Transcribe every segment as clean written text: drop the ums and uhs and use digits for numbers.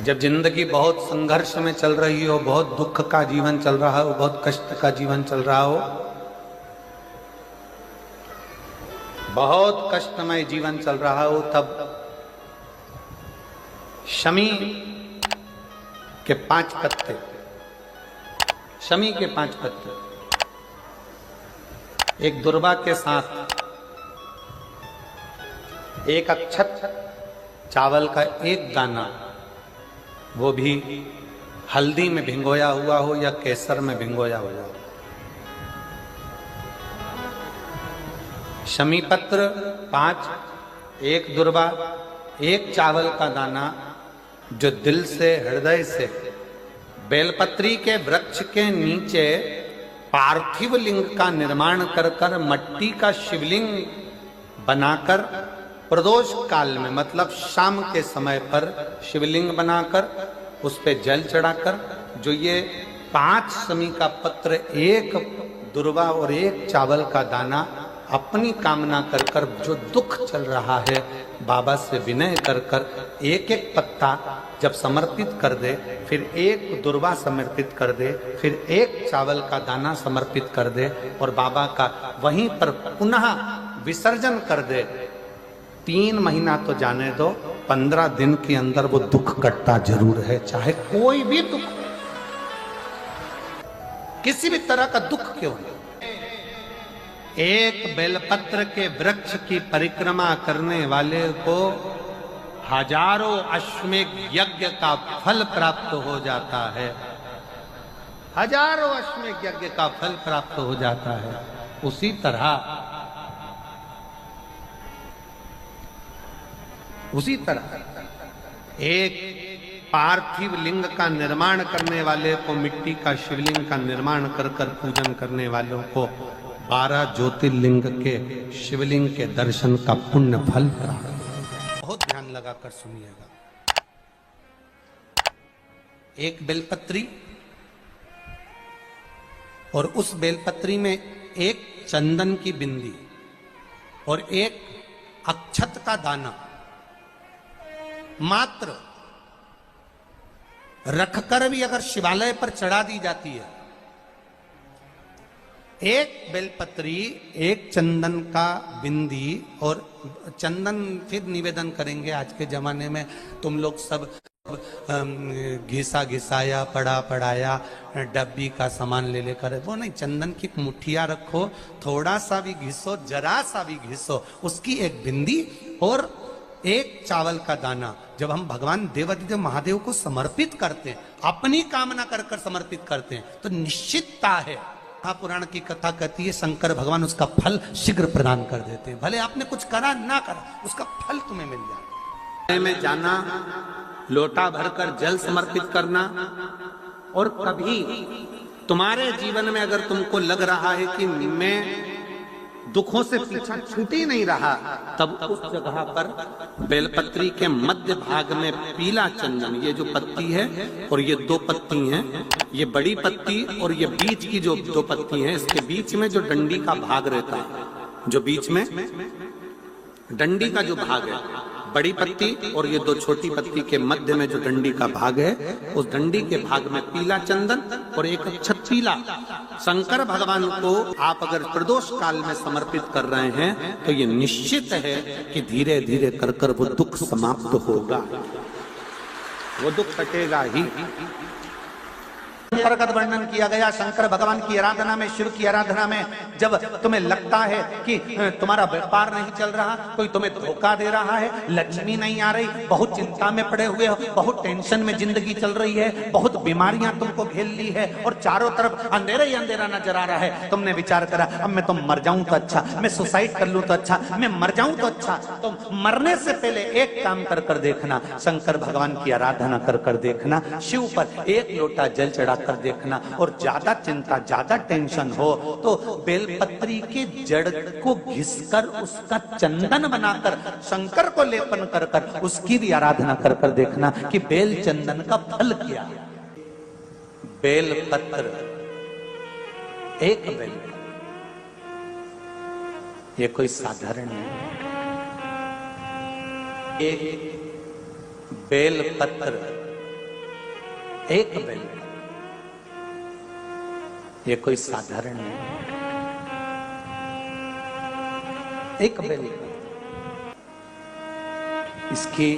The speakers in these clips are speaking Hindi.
जब जिंदगी बहुत संघर्ष में चल रही हो, बहुत दुख का जीवन चल रहा हो, बहुत कष्ट का जीवन चल रहा हो, बहुत कष्टमय जीवन चल रहा हो, तब शमी के 5 पत्ते, शमी के 5 पत्ते एक दुर्वा के साथ एक अक्षत चावल का एक दाना, वो भी हल्दी में भिंगोया हुआ हो या केसर में भिंगोया हुआ हो, शमी पत्र 5, एक दुर्वा, एक चावल का दाना, जो दिल से हृदय से बेलपत्री के वृक्ष के नीचे पार्थिव लिंग का निर्माण कर कर मट्टी का शिवलिंग बनाकर प्रदोष काल में, मतलब शाम के समय पर शिवलिंग बनाकर उस पे जल चढ़ाकर, जो ये 5 शमी का पत्र, एक दुर्वा और एक चावल का दाना, अपनी कामना कर कर जो दुख चल रहा है बाबा से विनय कर कर एक एक पत्ता जब समर्पित कर दे, फिर एक दुर्वा समर्पित कर दे, फिर एक चावल का दाना समर्पित कर दे और बाबा का वहीं पर पुनः विसर्जन कर दे, 3 महीना तो जाने दो, 15 दिन के अंदर वो दुख कटता जरूर है, चाहे कोई भी दुख, किसी भी तरह का दुख क्यों नहीं। एक बेलपत्र के वृक्ष की परिक्रमा करने वाले को हजारों अश्वमेध यज्ञ का फल प्राप्त हो जाता है, हजारों अश्वमेध यज्ञ का फल प्राप्त हो जाता है। उसी तरह एक पार्थिव लिंग का निर्माण करने वाले को, मिट्टी का शिवलिंग का निर्माण कर कर पूजन करने वालों को 12 ज्योतिर्लिंग के शिवलिंग के दर्शन का पुण्य फल प्राप्त। बहुत ध्यान लगाकर सुनिएगा। एक बेलपत्री और उस बेलपत्री में एक चंदन की बिंदी और एक अक्षत का दाना मात्र रखकर भी अगर शिवालय पर चढ़ा दी जाती है, एक बेलपत्री, एक चंदन का बिंदी, और चंदन फिर निवेदन करेंगे। आज के जमाने में तुम लोग सब घिसा घिसाया, पड़ा पड़ाया, डब्बी का सामान ले लेकर, वो नहीं, चंदन की मुठिया रखो, थोड़ा सा भी घिसो, जरा सा भी घिसो, उसकी एक बिंदी और एक चावल का दाना जब हम भगवान देवादिदेव महादेव को समर्पित करते हैं, अपनी कामना कर कर समर्पित करते हैं, तो निश्चितता है, पुराण की कथा कहती है, शंकर भगवान उसका फल शीघ्र प्रदान कर देते हैं। भले आपने कुछ करा ना करा, उसका फल तुम्हें मिल जाए। में जाना, लोटा भरकर जल समर्पित करना, और कभी तुम्हारे जीवन में अगर तुमको लग रहा है कि मैं दुखों से पीछा छूट ही नहीं रहा, तब उस जगह पर बेलपत्री के मध्य भाग में पीला चंदन, ये जो पत्ती है और ये 2 पत्ती हैं, ये बड़ी पत्ती और ये बीच की जो 2 पत्ती हैं, इसके बीच में जो डंडी का भाग रहता है, जो बीच में डंडी का जो भाग है, बड़ी पत्ती और ये 2 छोटी पत्ती के मध्य में जो डंडी का भाग है, उस डंडी के भाग में पीला चंदन और एक अक्षत पीला, शंकर भगवान को आप अगर प्रदोष काल में समर्पित कर रहे हैं, तो ये निश्चित है कि धीरे धीरे कर कर वो दुख समाप्त होगा, वो दुख कटेगा ही। अंतर्गत वर्णन किया गया शंकर भगवान की आराधना में, शिव की आराधना में, जब तुम्हें लगता है कि तुम्हारा व्यापार नहीं चल रहा, कोई तुम्हें धोखा दे रहा है, लक्ष्मी नहीं आ रही, बहुत चिंता में पड़े हुए हो, बहुत टेंशन में जिंदगी चल रही है, बहुत बीमारियां तुमको घेर ली है और चारों तरफ अंधेरा ही अंधेरा नजर आ रहा है, तुमने विचार करा अब मैं तो मर जाऊं तो अच्छा, मैं सुसाइड कर लूं तो अच्छा, मैं मर जाऊं तो अच्छा, तो मरने से पहले एक काम कर कर देखना, शंकर भगवान की आराधना कर कर देखना, शिव पर एक लोटा जल चढ़ा कर देखना, और ज्यादा चिंता, ज्यादा टेंशन हो तो बेलपत्री के जड़ को घिसकर उसका चंदन बनाकर शंकर को लेपन कर कर उसकी भी आराधना कर कर देखना कि बेल चंदन का फल क्या। बेलपत्र, एक बेल, ये कोई साधारण नहीं, एक बेलपत्र एक बेल, ये कोई साधारण नहीं, एक बेल। इसकी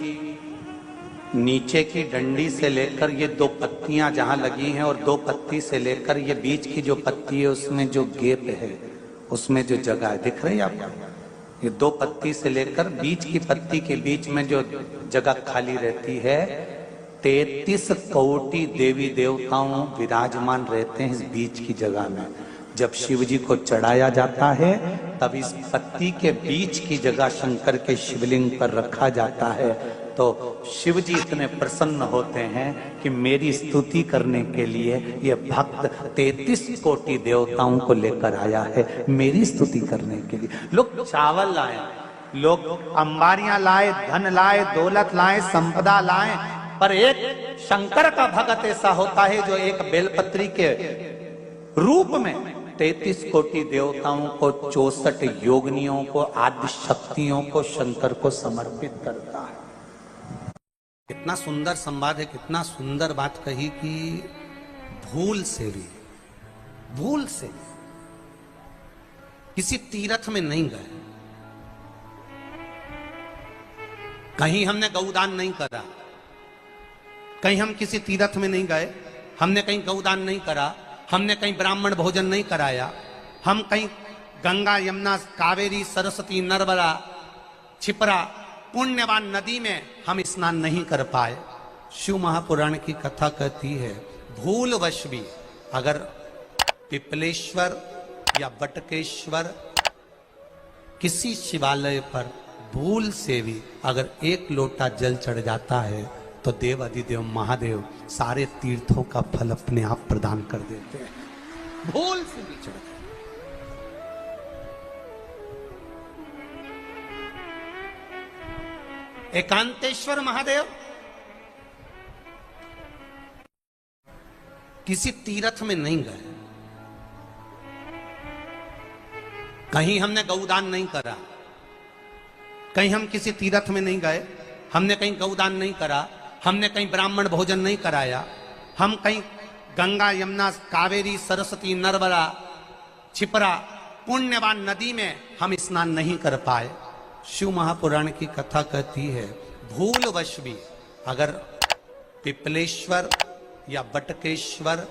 नीचे की डंडी से लेकर ये दो पत्तियां जहां लगी हैं और दो पत्ती से लेकर ये बीच की जो पत्ती है उसमें जो गैप है, उसमें जो जगह है, दिख रही है आपको? ये दो पत्ती से लेकर बीच की पत्ती के बीच में जो जगह खाली रहती है, 33 कोटि देवी देवताओं विराजमान रहते हैं इस बीच की जगह में। जब शिव जी को चढ़ाया जाता है तब इस पत्ती के बीच की जगह शंकर के शिवलिंग पर रखा जाता है, तो शिव जी इतने प्रसन्न होते हैं कि मेरी स्तुति करने के लिए ये भक्त 33 कोटि देवताओं को लेकर आया है, मेरी स्तुति करने के लिए। लोग चावल लाए, लोग अंबारियां लाए, धन लाए, दौलत लाए, संपदा लाए, पर एक शंकर का भक्त ऐसा होता है जो एक बेलपत्री के रूप में 33 कोटि देवताओं को, 64 योगिनियों को, आदि शक्तियों को शंकर को समर्पित करता है। कितना सुंदर संवाद है, कितना सुंदर बात कही कि भूल से भी किसी तीर्थ में नहीं गए, कहीं हमने गौदान नहीं करा, कहीं हम किसी तीर्थ में नहीं गए, हमने कहीं गौदान नहीं करा, हमने कहीं ब्राह्मण भोजन नहीं कराया, हम कहीं गंगा यमुना कावेरी सरस्वती नर्मदा छिपरा पुण्यवान नदी में हम स्नान नहीं कर पाए। शिव महापुराण की कथा कहती है भूलवश भी अगर पिपलेश्वर या बटकेश्वर किसी शिवालय पर भूल से भी अगर एक लोटा जल चढ़ जाता है तो देव अधिदेव महादेव सारे तीर्थों का फल अपने आप प्रदान कर देते हैं। भूल से भी चढ़, एकांतेश्वर महादेव किसी तीर्थ में नहीं गए, कहीं हमने गौदान नहीं करा, कहीं हम किसी तीर्थ में नहीं गए, हमने कहीं गौदान नहीं करा, हमने कहीं ब्राह्मण भोजन नहीं कराया, हम कहीं गंगा यमुना कावेरी सरस्वती नर्मदा छिपरा पुण्यवान नदी में हम स्नान नहीं कर पाए। शिव महापुराण की कथा कहती है भूलवश भी अगर पिपलेश्वर या बटकेश्वर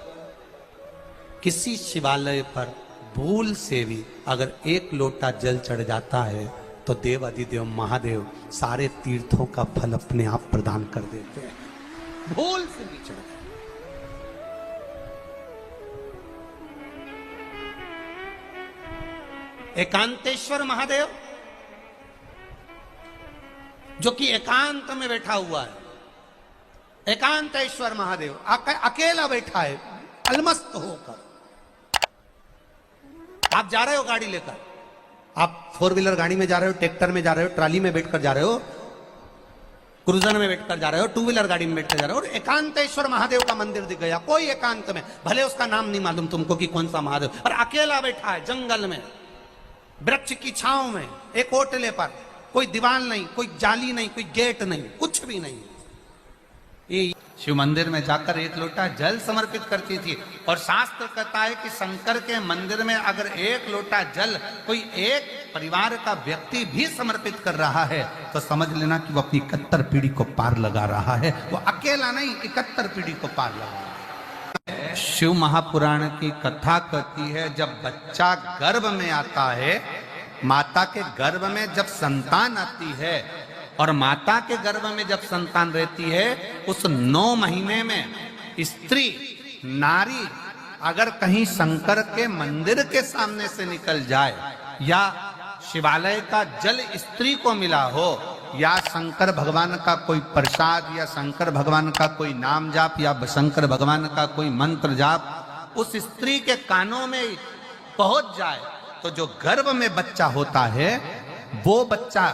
किसी शिवालय पर भूल से भी अगर एक लोटा जल चढ़ जाता है तो देव अधिदेव महादेव सारे तीर्थों का फल अपने आप प्रदान कर देते हैं। भूल से भी चढ़, एकांतेश्वर महादेव जो कि एकांत में बैठा हुआ है, एकांतेश्वर महादेव अकेला बैठा है अलमस्त होकर। आप जा रहे हो गाड़ी लेकर, आप 4 व्हीलर गाड़ी में जा रहे हो, ट्रैक्टर में जा रहे हो, ट्राली में बैठकर जा रहे हो, क्रूजर में बैठकर जा रहे हो, 2 व्हीलर गाड़ी में बैठकर जा रहे हो और एकांतेश्वर महादेव का मंदिर दिख गया, कोई एकांत में, भले उसका नाम नहीं मालूम तुमको कि कौन सा महादेव, और अकेला बैठा है जंगल में, वृक्ष की छांव में, एक ओटले पर, कोई दीवार नहीं, कोई जाली नहीं, कोई गेट नहीं, कुछ भी नहीं। ये शिव मंदिर में जाकर एक लोटा जल समर्पित करती थी और शास्त्र कहता है कि शंकर के मंदिर में अगर एक लोटा जल कोई एक परिवार का व्यक्ति भी समर्पित कर रहा है तो समझ लेना कि वो अपनी 71 पीढ़ी को पार लगा रहा है। वो अकेला नहीं, 71 पीढ़ी को पार लगा रहा है। शिव महापुराण की कथा कहती है जब बच्चा गर्भ में आता है, माता के गर्भ में जब संतान आती है और माता के गर्भ में जब संतान रहती है, उस 9 महीने में स्त्री नारी अगर कहीं शंकर के मंदिर के सामने से निकल जाए या शिवालय का जल स्त्री को मिला हो या शंकर भगवान का कोई प्रसाद या शंकर भगवान का कोई नाम जाप या शंकर भगवान का कोई मंत्र जाप उस स्त्री के कानों में पहुंच जाए तो जो गर्भ में बच्चा होता है वो बच्चा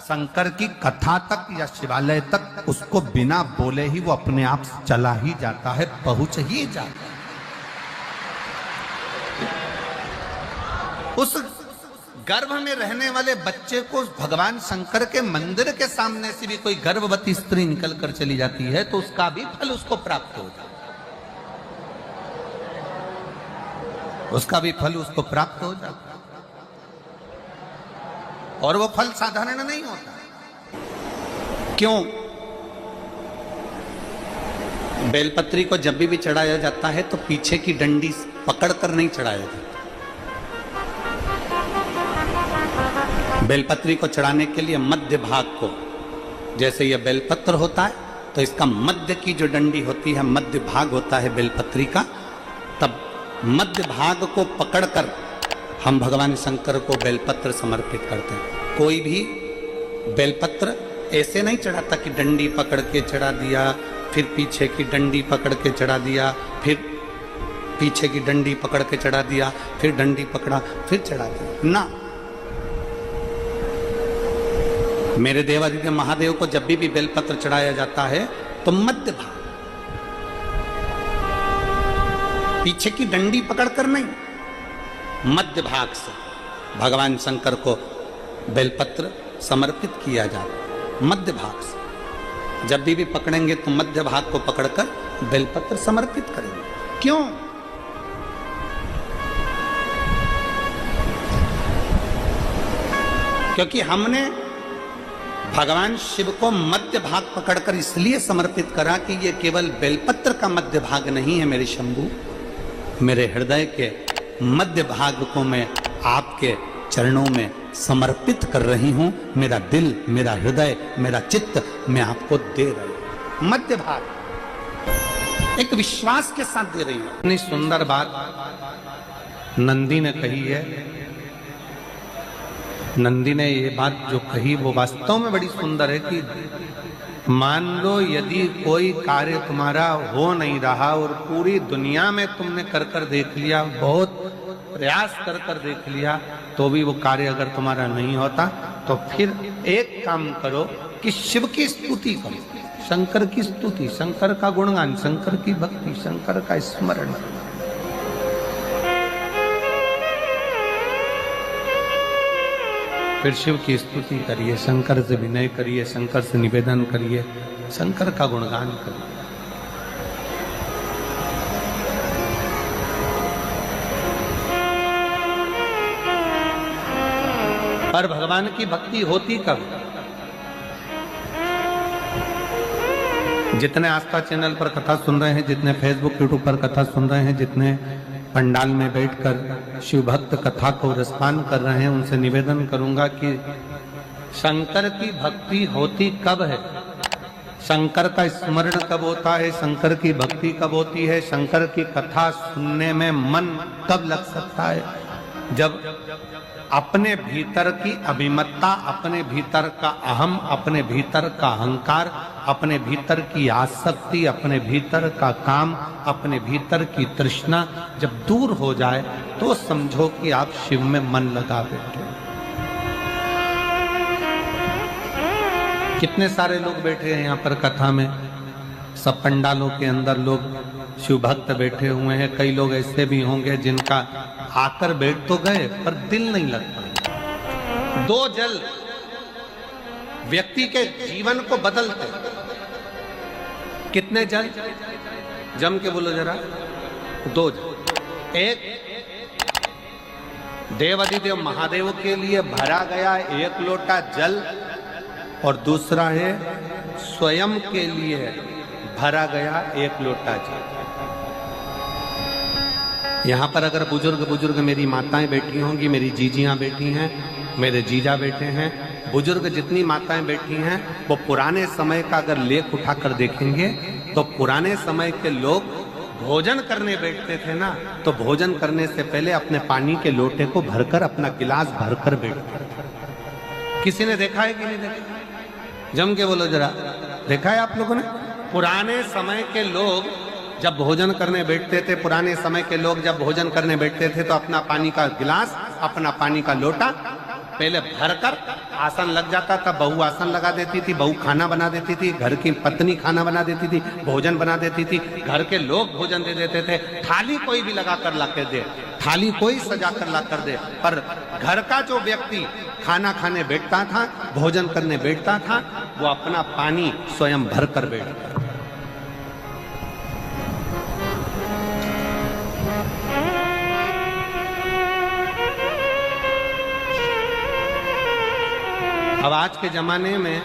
शंकर की कथा तक या शिवालय तक उसको बिना बोले ही वो अपने आप चला ही जाता है, पहुंच ही जाता है। उस गर्भ में रहने वाले बच्चे को भगवान शंकर के मंदिर के सामने से भी कोई गर्भवती स्त्री निकल कर चली जाती है तो उसका भी फल उसको प्राप्त होता है। उसका भी फल उसको प्राप्त हो जाता है। और वो फल साधारण नहीं होता। क्यों? बेलपत्री को जब भी चढ़ाया जाता है तो पीछे की डंडी पकड़कर नहीं चढ़ाया जाता। बेलपत्री को चढ़ाने के लिए मध्य भाग को, जैसे यह बेलपत्र होता है तो इसका मध्य की जो डंडी होती है, मध्य भाग होता है बेलपत्री का, तब मध्य भाग को पकड़कर हम भगवान शंकर को बेलपत्र समर्पित करते हैं। कोई भी बेलपत्र ऐसे नहीं चढ़ाता कि डंडी पकड़ के चढ़ा दिया, फिर पीछे की डंडी पकड़ के चढ़ा दिया, फिर पीछे की डंडी पकड़ के चढ़ा दिया, फिर डंडी पकड़ा, फिर चढ़ा दिया ना। मेरे देवादिदेव महादेव को जब भी बेलपत्र चढ़ाया जाता है तो मध्य भाग, पीछे की डंडी पकड़कर नहीं, मध्य भाग से भगवान शंकर को बेलपत्र समर्पित किया जाता है। मध्य भाग से जब भी पकड़ेंगे तो मध्य भाग को पकड़कर बेलपत्र समर्पित करेंगे। क्यों? क्योंकि हमने भगवान शिव को मध्य भाग पकड़कर इसलिए समर्पित करा कि ये केवल बेलपत्र का मध्य भाग नहीं है मेरे शंभू, मेरे हृदय के मध्य भाग को मैं आपके चरणों में समर्पित कर रही हूं। मेरा दिल, मेरा हृदय, मेरा चित्त मैं आपको दे रही हूं। मध्य भाग एक विश्वास के साथ दे रही हूं। इतनी सुंदर बात नंदी ने कही है। नंदी ने ये बात जो कही वो वास्तव में बड़ी सुंदर है कि मान लो यदि कोई कार्य तुम्हारा हो नहीं रहा और पूरी दुनिया में तुमने कर कर देख लिया, बहुत प्रयास कर कर देख लिया, तो भी वो कार्य अगर तुम्हारा नहीं होता, तो फिर एक काम करो कि शिव की स्तुति करो, शंकर की स्तुति, शंकर का गुणगान, शंकर की भक्ति, शंकर का स्मरण। फिर शिव की स्तुति करिए, शंकर से विनय करिए, शंकर से निवेदन करिए, शंकर का गुणगान करिए। पर भगवान की भक्ति होती कब? जितने आस्था चैनल पर कथा सुन रहे हैं, जितने फेसबुक यूट्यूब पर कथा सुन रहे हैं, जितने पंडाल में बैठकर शिव भक्त कथा को रसपान कर रहे हैं, उनसे निवेदन करूंगा कि शंकर की भक्ति होती कब है? शंकर का स्मरण कब होता है? शंकर की भक्ति कब होती है? शंकर की कथा सुनने में मन कब लग सकता है? जब अपने भीतर की अभिमत्ता, अपने भीतर का अहम, अपने भीतर का अहंकार, अपने भीतर की आसक्ति, अपने भीतर का काम, अपने भीतर की तृष्णा जब दूर हो जाए तो समझो कि आप शिव में मन लगा बैठे। कितने सारे लोग बैठे हैं यहाँ पर कथा में, सब पंडालों के अंदर लोग शिव भक्त बैठे हुए हैं। कई लोग ऐसे भी होंगे जिनका आकर बैठ तो गए पर दिल नहीं लगता। दो जल व्यक्ति के जीवन को बदलते। कितने जल? जम के बोलो जरा। दो जल। एक देवादिदेव महादेव के लिए भरा गया एक लोटा जल और दूसरा है स्वयं के लिए भरा गया एक लोटा जल। यहाँ पर अगर बुजुर्ग मेरी माताएं बैठी होंगी, मेरी जीजियां बैठी हैं, मेरे जीजा बैठे हैं, बुजुर्ग जितनी माताएं बैठी हैं, वो पुराने समय का अगर लेख उठाकर देखेंगे तो पुराने समय के लोग भोजन करने बैठते थे ना, तो भोजन करने से पहले अपने पानी के लोटे को भरकर, अपना गिलास भरकर बैठते थे। किसी ने देखा है कि नहीं देखा? जम के बोलो जरा, देखा है आप लोगों ने? पुराने समय के लोग जब भोजन करने बैठते थे, पुराने समय के लोग जब भोजन करने बैठते थे तो अपना पानी का गिलास, अपना पानी का लोटा पहले भरकर आसन लग जाता था। बहू आसन लगा देती थी, बहू खाना बना देती थी, घर की पत्नी खाना बना देती थी, भोजन बना देती थी, घर के लोग भोजन दे देते थे। थाली कोई भी लगा कर ला कर दे, थाली कोई सजा कर ला कर दे, पर घर का जो व्यक्ति खाना खाने बैठता था, भोजन करने बैठता था, वो अपना पानी स्वयं भर कर बैठता था। अब आज के जमाने में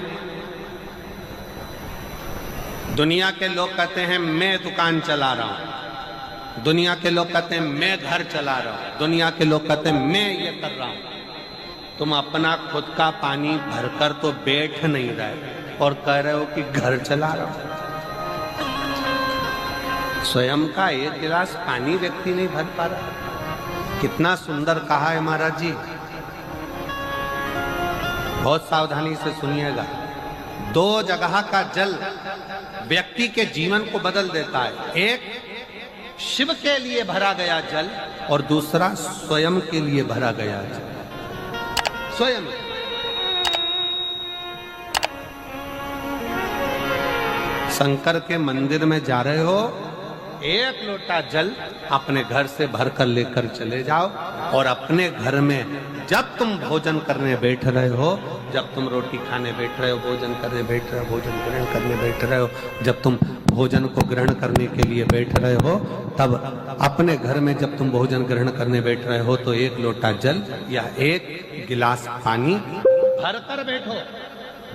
दुनिया के लोग कहते हैं मैं दुकान चला रहा हूं, दुनिया के लोग कहते हैं मैं घर चला रहा हूं, दुनिया के लोग कहते हैं मैं ये कर रहा हूं। तुम अपना खुद का पानी भरकर तो बैठ नहीं रहे और कह रहे हो कि घर चला रहा हूं। स्वयं का एक गिलास पानी व्यक्ति नहीं भर पा रहा। कितना सुंदर कहा है महाराज जी, बहुत सावधानी से सुनिएगा। दो जगह का जल व्यक्ति के जीवन को बदल देता है। एक शिव के लिए भरा गया जल और दूसरा स्वयं के लिए भरा गया जल। स्वयं शंकर के मंदिर में जा रहे हो, एक लोटा जल अपने घर से भरकर लेकर चले जाओ और अपने घर में जब तुम भोजन करने बैठ रहे हो, जब तुम रोटी खाने बैठ रहे हो, भोजन करने बैठ रहे हो, भोजन ग्रहण करने बैठ रहे हो, जब तुम भोजन को ग्रहण करने के लिए बैठ रहे हो, तब अपने घर में जब तुम भोजन ग्रहण करने बैठ रहे हो तो एक लोटा जल या एक गिलास पानी भरकर बैठो।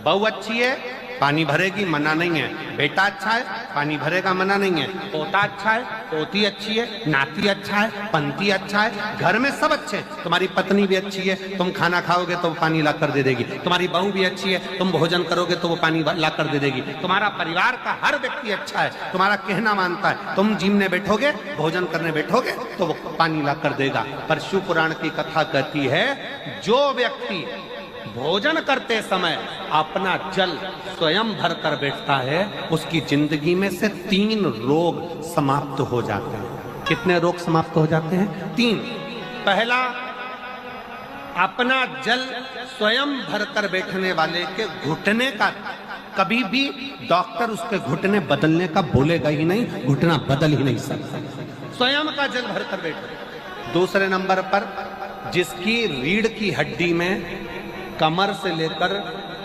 बहू अच्छी है, पानी भरेगी, मना नहीं है। बेटा अच्छा है, पानी भरेगा, मना नहीं है। पोता अच्छा है, पोती अच्छी है, नाती अच्छा है, पंती अच्छा है, घर में सब अच्छे हैं। तुम्हारी पत्नी भी अच्छी है, तुम खाना खाओगे तो वो पानी ला कर दे देगी। तुम्हारी बहू भी अच्छी है, तुम भोजन करोगे तो वो पानी ला कर दे देगी। तुम्हारा परिवार का हर व्यक्ति अच्छा है, तुम्हारा कहना मानता है। तुम जिमने बैठोगे, भोजन करने बैठोगे तो वो पानी ला कर देगा। पर शिव पुराण की कथा कहती है, जो व्यक्ति भोजन करते समय अपना जल स्वयं भर कर बैठता है, उसकी जिंदगी में से 3 रोग समाप्त हो जाते हैं। कितने रोग समाप्त हो जाते हैं? 3। पहला, अपना जल स्वयं भर कर बैठने वाले के घुटने का कभी भी डॉक्टर उसके घुटने बदलने का बोलेगा ही नहीं, घुटना बदल ही नहीं सकता। स्वयं का जल भर कर बैठो। दूसरे नंबर पर, जिसकी रीढ़ की हड्डी में कमर से लेकर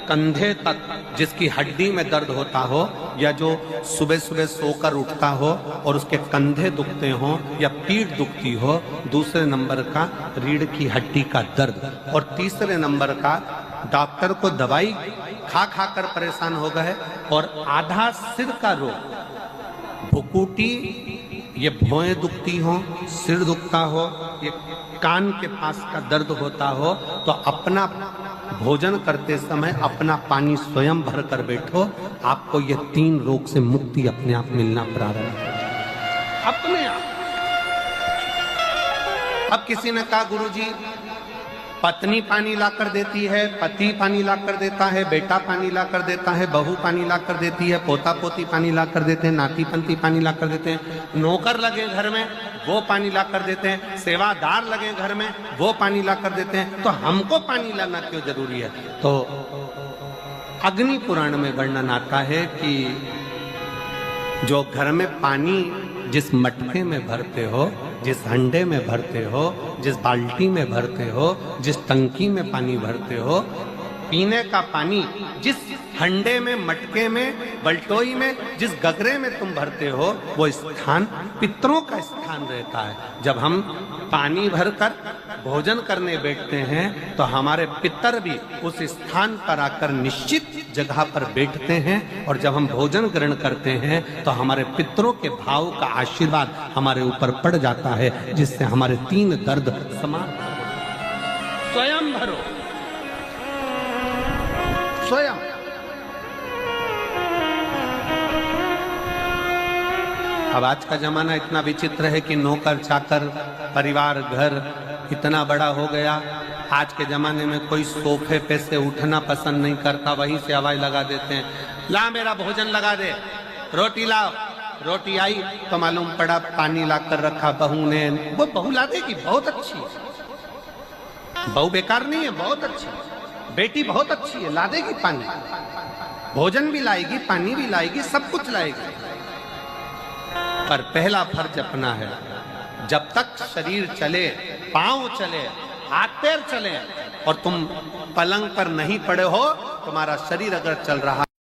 कंधे तक जिसकी हड्डी में दर्द होता हो, या जो सुबह सुबह सोकर उठता हो और उसके कंधे दुखते हो या पीठ दुखती हो। दूसरे नंबर का रीढ़ की हड्डी का दर्द। और तीसरे नंबर का, डॉक्टर को दवाई खा खा कर परेशान हो गए और आधा सिर का रोग, भुकुटी, ये भौएं दुखती हो, सिर दुखता हो, ये कान के पास का दर्द होता हो, तो अपना भोजन करते समय अपना पानी स्वयं भर कर बैठो। आपको ये 3 रोग से मुक्ति अपने आप मिलना प्रारंभ हो, अपने आप। अब किसी ने कहा, गुरुजी पत्नी पानी ला कर देती है, पति पानी ला कर देता है, बेटा पानी ला कर देता है, बहू पानी ला कर देती है, पोता पोती पानी ला कर देते हैं, नाती पंती पानी ला कर देते हैं, नौकर लगे घर में वो पानी ला कर देते हैं, सेवादार लगे घर में वो पानी ला कर देते हैं, तो हमको पानी लाना क्यों जरूरी है? तो अग्नि पुराण में वर्णन आता है कि जो घर में पानी जिस मटके में भरते हो, जिस हंडे में भरते हो, जिस बाल्टी में भरते हो, जिस टंकी में पानी भरते हो, पीने का पानी जिस हंडे में, मटके में, बल्टोई में, जिस गगरे में तुम भरते हो, वो स्थान पितरों का स्थान रहता है। जब हम पानी भरकर भोजन करने बैठते हैं तो हमारे पितर भी उस स्थान पर आकर निश्चित जगह पर बैठते हैं, और जब हम भोजन ग्रहण करते हैं तो हमारे पितरों के भाव का आशीर्वाद हमारे ऊपर पड़ जाता है, जिससे हमारे 3 दर्द समाप्त हो। स्वयं भरो, स्वयं। अब आज का जमाना इतना विचित्र है कि नौकर चाकर, परिवार, घर इतना बड़ा हो गया। आज के जमाने में कोई सोफे पे से उठना पसंद नहीं करता, वहीं से आवाज लगा देते हैं, ला मेरा भोजन लगा दे, रोटी लाओ। रोटी आई तो मालूम पड़ा पानी ला कर रखा बहू ने। वो बहू ला देगी, बहुत अच्छी, बहू बेकार नहीं है, बहुत अच्छी, बेटी बहुत अच्छी है, ला देगी पानी, भोजन भी लाएगी, पानी भी लाएगी, सब कुछ लाएगी। पर पहला फर्ज अपना है, जब तक शरीर चले, पांव चले, हाथ पैर चले और तुम पलंग पर नहीं पड़े हो, तुम्हारा शरीर अगर चल रहा